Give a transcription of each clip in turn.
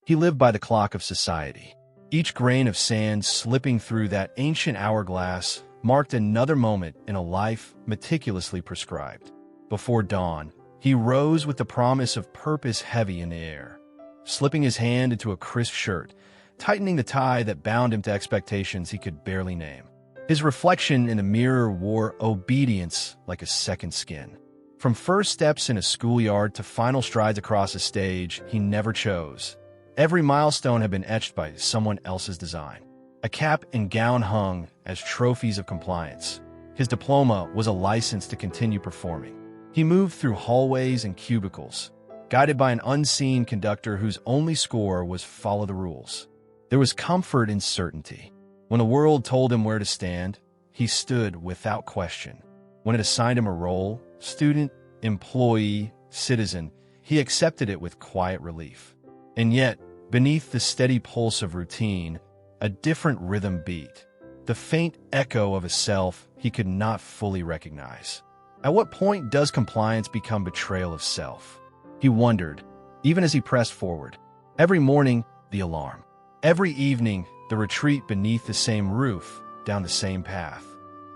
He lived by the clock of society. Each grain of sand slipping through that ancient hourglass marked another moment in a life meticulously prescribed. Before dawn, he rose with the promise of purpose heavy in the air, slipping his hand into a crisp shirt, tightening the tie that bound him to expectations he could barely name. His reflection in the mirror wore obedience like a second skin. From first steps in a schoolyard to final strides across a stage he never chose, every milestone had been etched by someone else's design. A cap and gown hung as trophies of compliance. His diploma was a license to continue performing. He moved through hallways and cubicles, guided by an unseen conductor whose only score was follow the rules. There was comfort in certainty. When the world told him where to stand, he stood without question. When it assigned him a role, student, employee, citizen, he accepted it with quiet relief. And yet, beneath the steady pulse of routine, a different rhythm beat, the faint echo of a self he could not fully recognize. At what point does compliance become betrayal of self? He wondered, even as he pressed forward. Every morning, the alarm. Every evening, the retreat beneath the same roof, down the same path.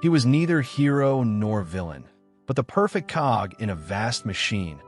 He was neither hero nor villain, but the perfect cog in a vast machine,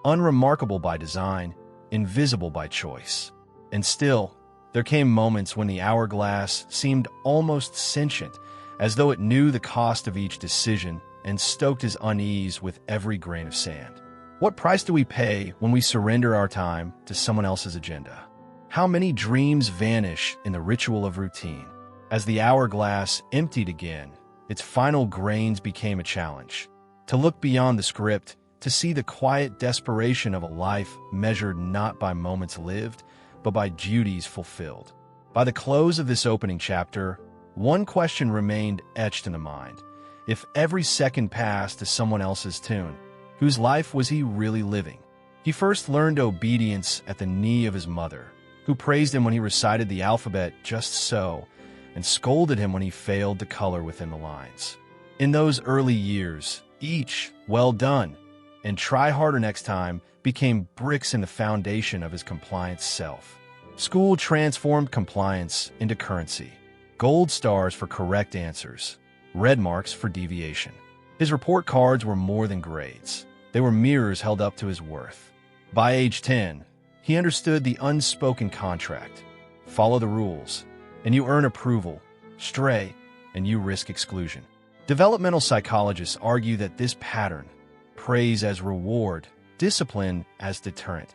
unremarkable by design, invisible by choice. And still, there came moments when the hourglass seemed almost sentient, as though it knew the cost of each decision and stoked his unease with every grain of sand. What price do we pay when we surrender our time to someone else's agenda? How many dreams vanish in the ritual of routine? As the hourglass emptied again, its final grains became a challenge. To look beyond the script, to see the quiet desperation of a life measured not by moments lived, but by duties fulfilled. By the close of this opening chapter, one question remained etched in the mind. If every second passed to someone else's tune, whose life was he really living? He first learned obedience at the knee of his mother, who praised him when he recited the alphabet just so, and scolded him when he failed to color within the lines. In those early years, each "well done" and "try harder next time" became bricks in the foundation of his compliance self. School transformed compliance into currency. Gold stars for correct answers, red marks for deviation. His report cards were more than grades. They were mirrors held up to his worth. By age 10, he understood the unspoken contract. Follow the rules, and you earn approval. Stray, and you risk exclusion. Developmental psychologists argue that this pattern, praise as reward, discipline as deterrent,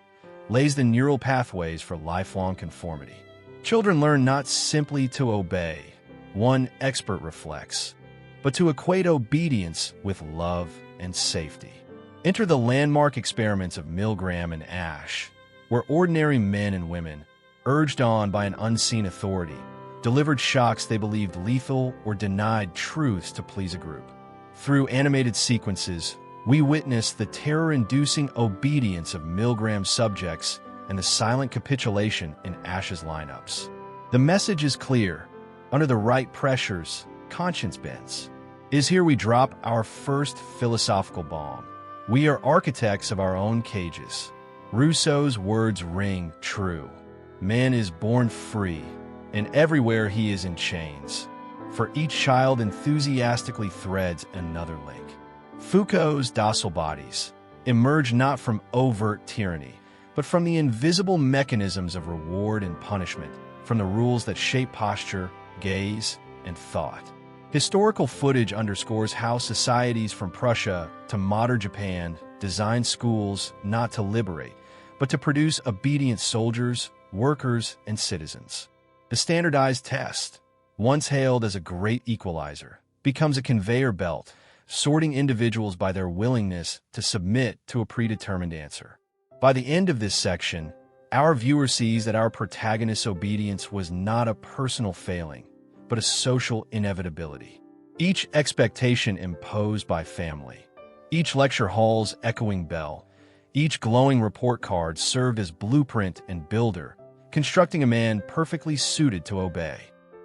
lays the neural pathways for lifelong conformity. Children learn not simply to obey, one expert reflects, but to equate obedience with love and safety. Enter the landmark experiments of Milgram and Ash, where ordinary men and women, urged on by an unseen authority, delivered shocks they believed lethal or denied truths to please a group. Through animated sequences, we witness the terror-inducing obedience of Milgram's subjects and the silent capitulation in Ash's lineups. The message is clear. Under the right pressures, conscience bends. It is here we drop our first philosophical bomb. We are architects of our own cages. Rousseau's words ring true. Man is born free, and everywhere he is in chains. For each child enthusiastically threads another link. Foucault's docile bodies emerge not from overt tyranny, but from the invisible mechanisms of reward and punishment, from the rules that shape posture, gaze, and thought. Historical footage underscores how societies from Prussia to modern Japan designed schools not to liberate, but to produce obedient soldiers, workers, and citizens. The standardized test, once hailed as a great equalizer, becomes a conveyor belt, sorting individuals by their willingness to submit to a predetermined answer. By the end of this section, our viewer sees that our protagonist's obedience was not a personal failing, but a social inevitability. Each expectation imposed by family, each lecture hall's echoing bell, each glowing report card served as blueprint and builder, constructing a man perfectly suited to obey.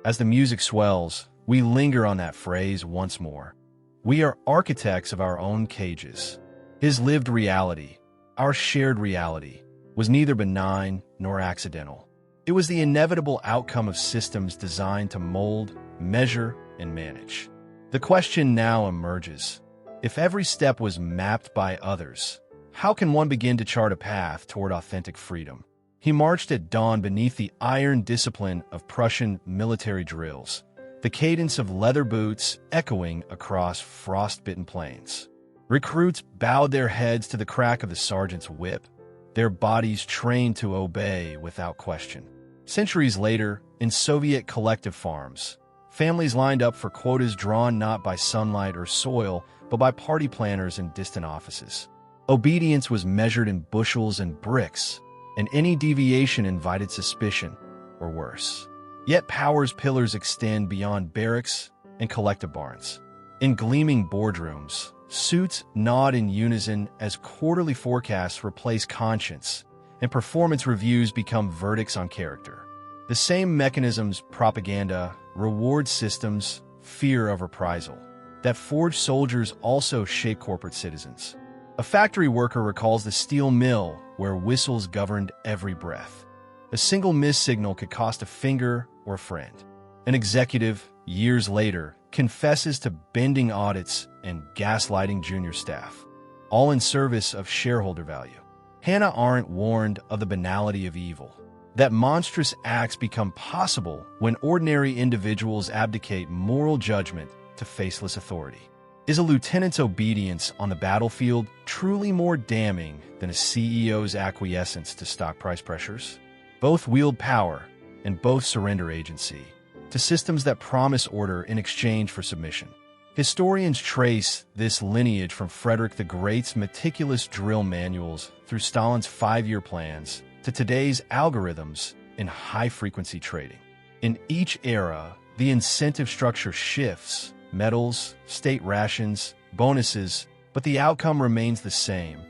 As the music swells, we linger on that phrase once more. We are architects of our own cages. His lived reality, our shared reality, was neither benign nor accidental. It was the inevitable outcome of systems designed to mold, measure, and manage. The question now emerges: if every step was mapped by others, how can one begin to chart a path toward authentic freedom? He marched at dawn beneath the iron discipline of Prussian military drills, the cadence of leather boots echoing across frost-bitten plains. Recruits bowed their heads to the crack of the sergeant's whip, their bodies trained to obey without question. Centuries later, in Soviet collective farms, families lined up for quotas drawn not by sunlight or soil, but by party planners in distant offices. Obedience was measured in bushels and bricks, and any deviation invited suspicion, or worse. Yet power's pillars extend beyond barracks and collective barns. In gleaming boardrooms, suits nod in unison as quarterly forecasts replace conscience, and performance reviews become verdicts on character. The same mechanisms, propaganda, reward systems, fear of reprisal, that forge soldiers also shape corporate citizens. A factory worker recalls the steel mill where whistles governed every breath. A single missed signal could cost a finger or a friend. An executive, years later, confesses to bending audits and gaslighting junior staff, all in service of shareholder value. Hannah Arendt warned of the banality of evil, that monstrous acts become possible when ordinary individuals abdicate moral judgment to faceless authority. Is a lieutenant's obedience on the battlefield truly more damning than a CEO's acquiescence to stock price pressures? Both wield power, and both surrender agency to systems that promise order in exchange for submission. Historians trace this lineage from Frederick the Great's meticulous drill manuals through Stalin's 5-year plans to today's algorithms in high-frequency trading. In each era, the incentive structure shifts: medals, state rations, bonuses, but the outcome remains the same: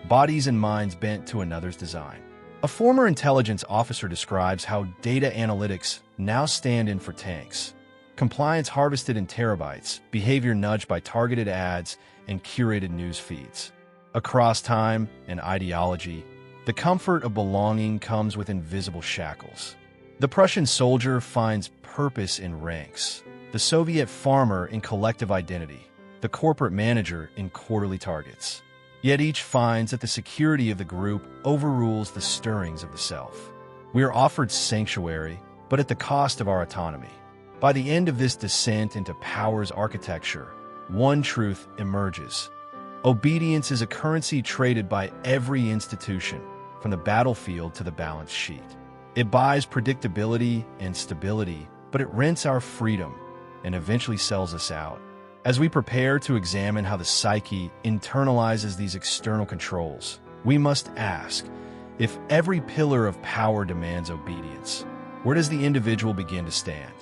bodies and minds bent to another's design. A former intelligence officer describes how data analytics now stand in for tanks. Compliance harvested in terabytes, behavior nudged by targeted ads and curated news feeds. Across time and ideology, the comfort of belonging comes with invisible shackles. The Prussian soldier finds purpose in ranks, the Soviet farmer in collective identity, the corporate manager in quarterly targets. Yet each finds that the security of the group overrules the stirrings of the self. We are offered sanctuary, but at the cost of our autonomy. By the end of this descent into power's architecture, one truth emerges: obedience is a currency traded by every institution, from the battlefield to the balance sheet. It buys predictability and stability, but it rents our freedom and eventually sells us out. As we prepare to examine how the psyche internalizes these external controls, we must ask, if every pillar of power demands obedience, where does the individual begin to stand?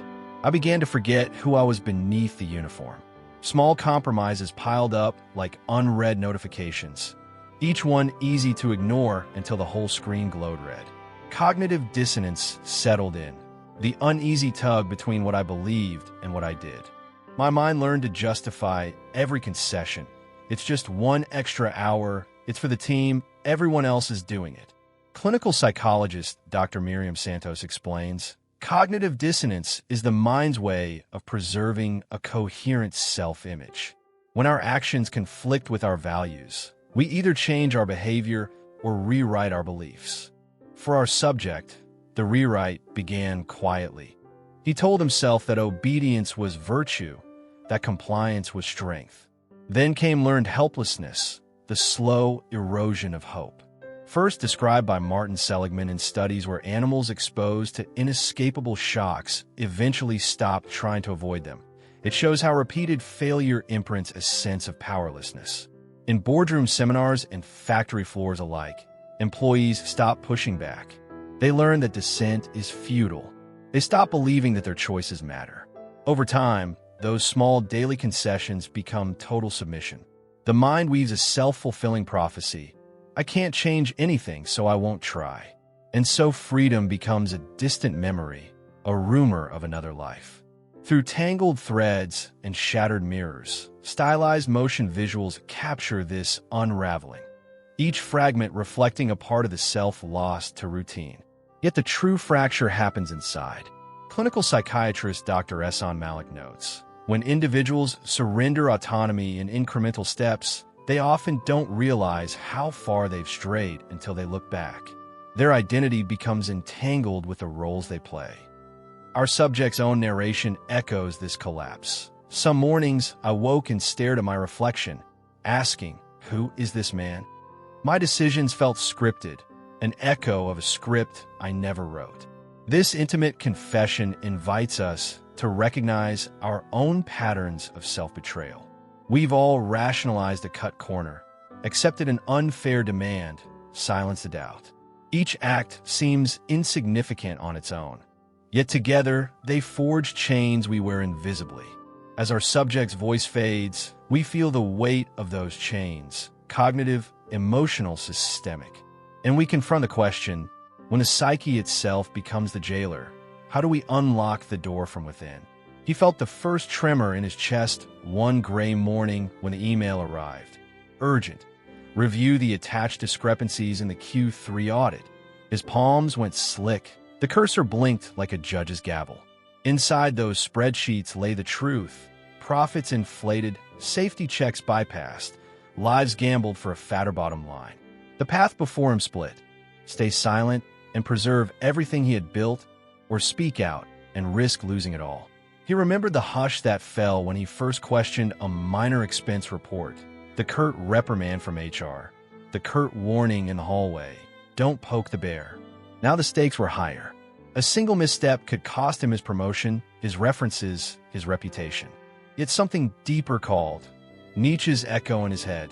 I began to forget who I was beneath the uniform. Small compromises piled up like unread notifications, each one easy to ignore until the whole screen glowed red. Cognitive dissonance settled in, the uneasy tug between what I believed and what I did. My mind learned to justify every concession. It's just one extra hour, it's for the team, everyone else is doing it. Clinical psychologist Dr. Miriam Santos explains, cognitive dissonance is the mind's way of preserving a coherent self-image. When our actions conflict with our values, we either change our behavior or rewrite our beliefs. For our subject, the rewrite began quietly. He told himself that obedience was virtue, that compliance was strength. Then came learned helplessness, the slow erosion of hope. First described by Martin Seligman in studies where animals exposed to inescapable shocks eventually stopped trying to avoid them. It shows how repeated failure imprints a sense of powerlessness. In boardroom seminars and factory floors alike, employees stop pushing back. They learn that dissent is futile. They stop believing that their choices matter. Over time, those small daily concessions become total submission. The mind weaves a self-fulfilling prophecy: I can't change anything, so I won't try. And so freedom becomes a distant memory, a rumor of another life. Through tangled threads and shattered mirrors, stylized motion visuals capture this unraveling, each fragment reflecting a part of the self lost to routine. Yet the true fracture happens inside. Clinical psychiatrist Dr. Ehsan Malik notes, when individuals surrender autonomy in incremental steps, they often don't realize how far they've strayed until they look back. Their identity becomes entangled with the roles they play. Our subject's own narration echoes this collapse. Some mornings, I woke and stared at my reflection, asking, "Who is this man?" My decisions felt scripted, an echo of a script I never wrote. This intimate confession invites us to recognize our own patterns of self-betrayal. We've all rationalized a cut corner, accepted an unfair demand, silenced a doubt. Each act seems insignificant on its own, yet together they forge chains we wear invisibly. As our subject's voice fades, we feel the weight of those chains, cognitive, emotional, systemic. And we confront the question, when the psyche itself becomes the jailer, how do we unlock the door from within? He felt the first tremor in his chest one gray morning when the email arrived. Urgent. Review the attached discrepancies in the Q3 audit. His palms went slick. The cursor blinked like a judge's gavel. Inside those spreadsheets lay the truth. Profits inflated, safety checks bypassed, lives gambled for a fatter bottom line. The path before him split. Stay silent and preserve everything he had built, or speak out and risk losing it all. He remembered the hush that fell when he first questioned a minor expense report, the curt reprimand from HR, the curt warning in the hallway, "Don't poke the bear." Now the stakes were higher. A single misstep could cost him his promotion, his references, his reputation. Yet something deeper called, Nietzsche's echo in his head,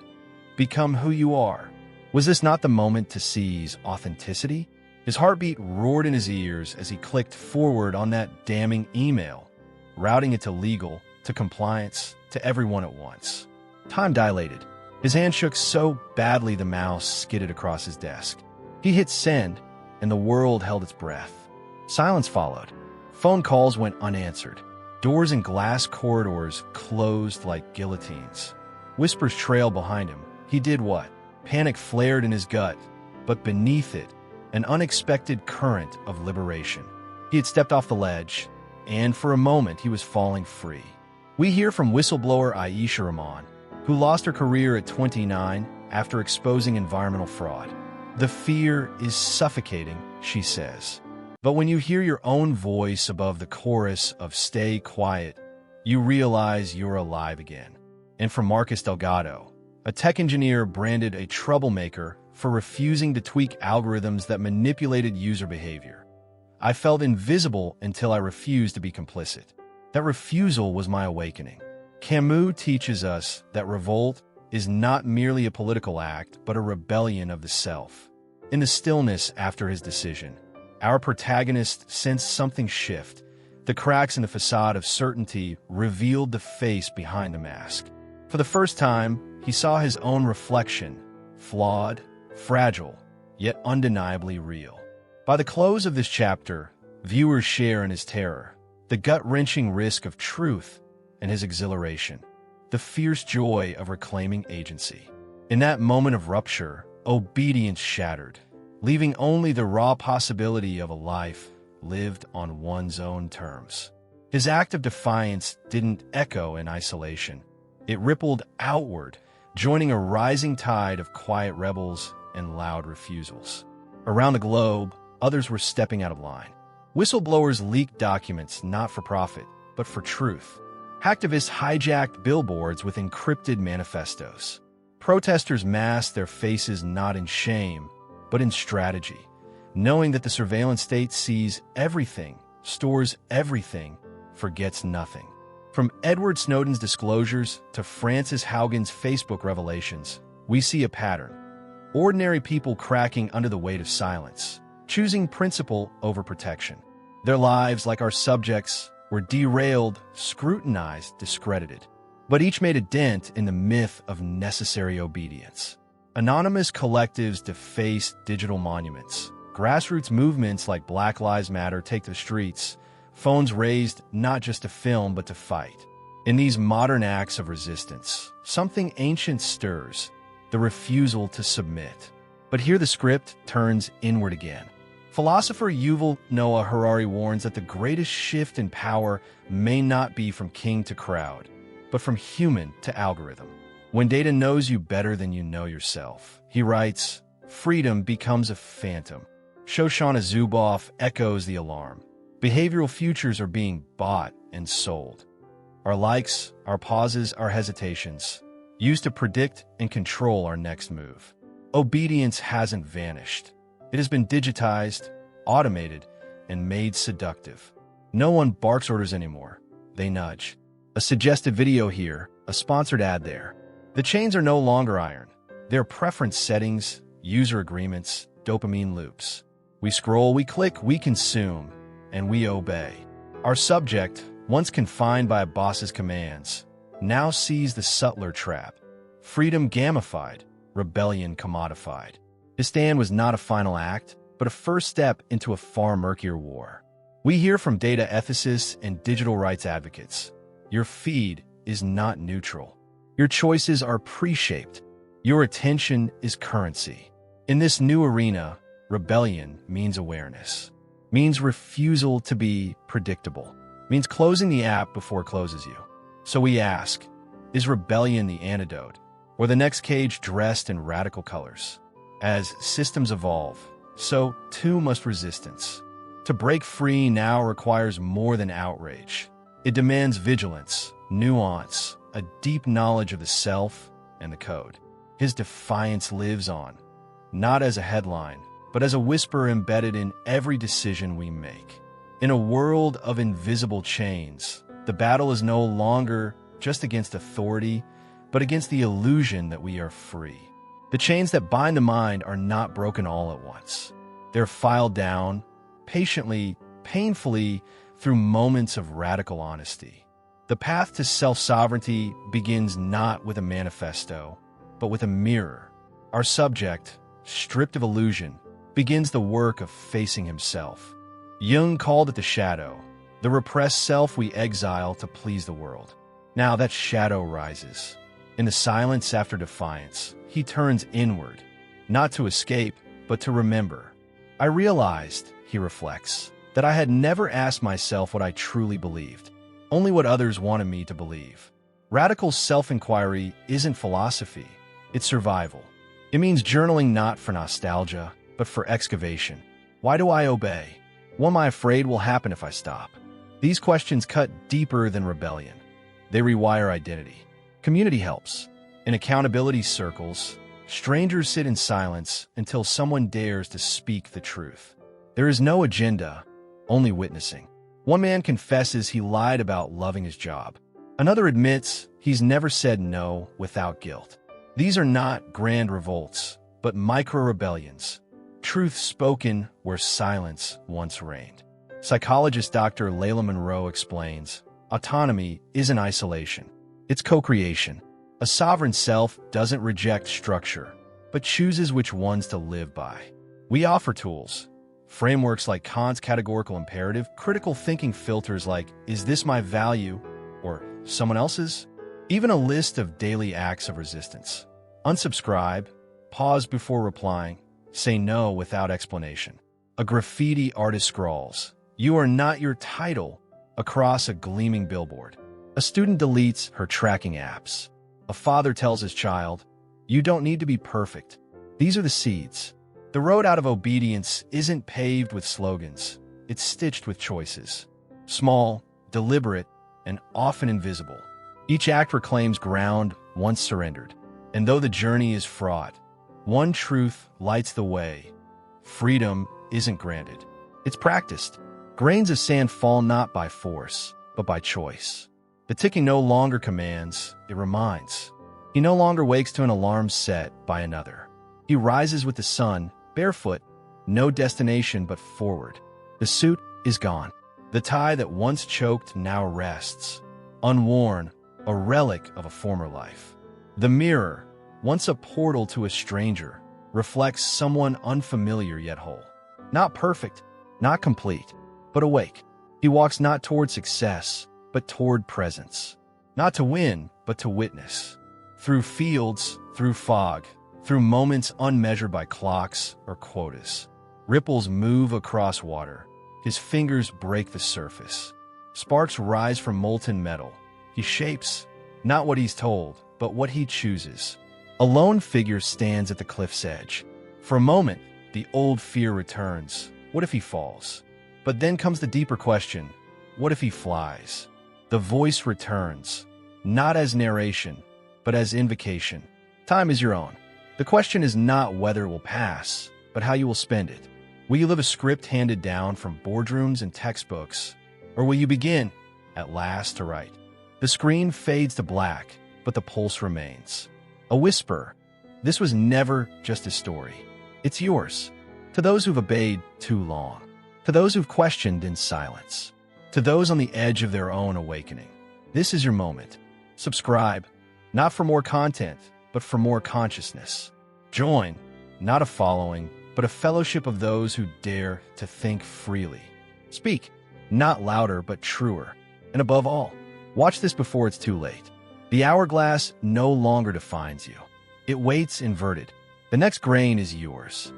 "Become who you are." Was this not the moment to seize authenticity? His heartbeat roared in his ears as he clicked forward on that damning email, routing it to legal, to compliance, to everyone at once. Time dilated. His hand shook so badly the mouse skidded across his desk. He hit send, and the world held its breath. Silence followed. Phone calls went unanswered. Doors in glass corridors closed like guillotines. Whispers trailed behind him. He did what? Panic flared in his gut, but beneath it, an unexpected current of liberation. He had stepped off the ledge, and for a moment he was falling free. We hear from whistleblower Aisha Rahman, who lost her career at 29 after exposing environmental fraud. "The fear is suffocating," she says. But when you hear your own voice above the chorus of "Stay quiet," you realize you're alive again. And from Marcus Delgado, a tech engineer branded a troublemaker for refusing to tweak algorithms that manipulated user behavior. "I felt invisible until I refused to be complicit. That refusal was my awakening." Camus teaches us that revolt is not merely a political act, but a rebellion of the self. In the stillness after his decision, our protagonist sensed something shift. The cracks in the facade of certainty revealed the face behind the mask. For the first time, he saw his own reflection, flawed, fragile, yet undeniably real. By the close of this chapter, viewers share in his terror, the gut-wrenching risk of truth and his exhilaration, the fierce joy of reclaiming agency. In that moment of rupture, obedience shattered, leaving only the raw possibility of a life lived on one's own terms. His act of defiance didn't echo in isolation. It rippled outward, joining a rising tide of quiet rebels and loud refusals. Around the globe, others were stepping out of line. Whistleblowers leaked documents not for profit, but for truth. Hacktivists hijacked billboards with encrypted manifestos. Protesters masked their faces not in shame, but in strategy, knowing that the surveillance state sees everything, stores everything, forgets nothing. From Edward Snowden's disclosures to Frances Haugen's Facebook revelations, we see a pattern. Ordinary people cracking under the weight of silence, choosing principle over protection. Their lives, like our subjects, were derailed, scrutinized, discredited. But each made a dent in the myth of necessary obedience. Anonymous collectives deface digital monuments. Grassroots movements like Black Lives Matter take to the streets, phones raised not just to film but to fight. In these modern acts of resistance, something ancient stirs, the refusal to submit. But here the script turns inward again. Philosopher Yuval Noah Harari warns that the greatest shift in power may not be from king to crowd, but from human to algorithm. When data knows you better than you know yourself, he writes, freedom becomes a phantom. Shoshana Zuboff echoes the alarm. Behavioral futures are being bought and sold. Our likes, our pauses, our hesitations, used to predict and control our next move. Obedience hasn't vanished. It has been digitized, automated, and made seductive. No one barks orders anymore. They nudge. A suggested video here, a sponsored ad there. The chains are no longer iron. They're preference settings, user agreements, dopamine loops. We scroll, we click, we consume, and we obey. Our subject, once confined by a boss's commands, now sees the subtler trap. Freedom gamified, rebellion commodified. His stand was not a final act, but a first step into a far murkier war. We hear from data ethicists and digital rights advocates. Your feed is not neutral. Your choices are pre-shaped. Your attention is currency. In this new arena, rebellion means awareness, means refusal to be predictable, means closing the app before it closes you. So we ask, is rebellion the antidote, or the next cage dressed in radical colors? As systems evolve, so too must resistance. To break free now requires more than outrage. It demands vigilance, nuance, a deep knowledge of the self and the code. His defiance lives on, not as a headline, but as a whisper embedded in every decision we make. In a world of invisible chains, the battle is no longer just against authority, but against the illusion that we are free. The chains that bind the mind are not broken all at once. They're filed down, patiently, painfully, through moments of radical honesty. The path to self-sovereignty begins not with a manifesto, but with a mirror. Our subject, stripped of illusion, begins the work of facing himself. Jung called it the shadow, the repressed self we exile to please the world. Now that shadow rises. In the silence after defiance, he turns inward, not to escape, but to remember. I realized, he reflects, that I had never asked myself what I truly believed, only what others wanted me to believe. Radical self-inquiry isn't philosophy, it's survival. It means journaling not for nostalgia, but for excavation. Why do I obey? What am I afraid will happen if I stop? These questions cut deeper than rebellion. They rewire identity. Community helps. In accountability circles, strangers sit in silence until someone dares to speak the truth. There is no agenda, only witnessing. One man confesses he lied about loving his job. Another admits he's never said no without guilt. These are not grand revolts, but micro-rebellions. Truth spoken where silence once reigned. Psychologist Dr. Layla Monroe explains, autonomy isn't isolation. It's co-creation. A sovereign self doesn't reject structure, but chooses which ones to live by. We offer tools, frameworks like Kant's categorical imperative, critical thinking filters like, is this my value, or someone else's? Even a list of daily acts of resistance. Unsubscribe, pause before replying, say no without explanation. A graffiti artist scrawls, "You are not your title," across a gleaming billboard. A student deletes her tracking apps. A father tells his child, "You don't need to be perfect." These are the seeds. The road out of obedience isn't paved with slogans. It's stitched with choices. Small, deliberate, and often invisible. Each act reclaims ground once surrendered. And though the journey is fraught, one truth lights the way. Freedom isn't granted. It's practiced. Grains of sand fall not by force, but by choice. The ticking no longer commands, it reminds. He no longer wakes to an alarm set by another. He rises with the sun, barefoot, no destination but forward. The suit is gone. The tie that once choked now rests, unworn, a relic of a former life. The mirror, once a portal to a stranger, reflects someone unfamiliar yet whole. Not perfect, not complete, but awake. He walks not toward success, but toward presence. Not to win, but to witness. Through fields, through fog, through moments unmeasured by clocks or quotas. Ripples move across water. His fingers break the surface. Sparks rise from molten metal. He shapes, not what he's told, but what he chooses. A lone figure stands at the cliff's edge. For a moment, the old fear returns. What if he falls? But then comes the deeper question. What if he flies? The voice returns, not as narration, but as invocation. Time is your own. The question is not whether it will pass, but how you will spend it. Will you live a script handed down from boardrooms and textbooks? Or will you begin, at last, to write? The screen fades to black, but the pulse remains. A whisper. This was never just a story. It's yours. To those who've obeyed too long. To those who've questioned in silence. To those on the edge of their own awakening. This is your moment. Subscribe, not for more content, but for more consciousness. Join, not a following, but a fellowship of those who dare to think freely. Speak, not louder, but truer. And above all, watch this before it's too late. The hourglass no longer defines you. It waits inverted. The next grain is yours.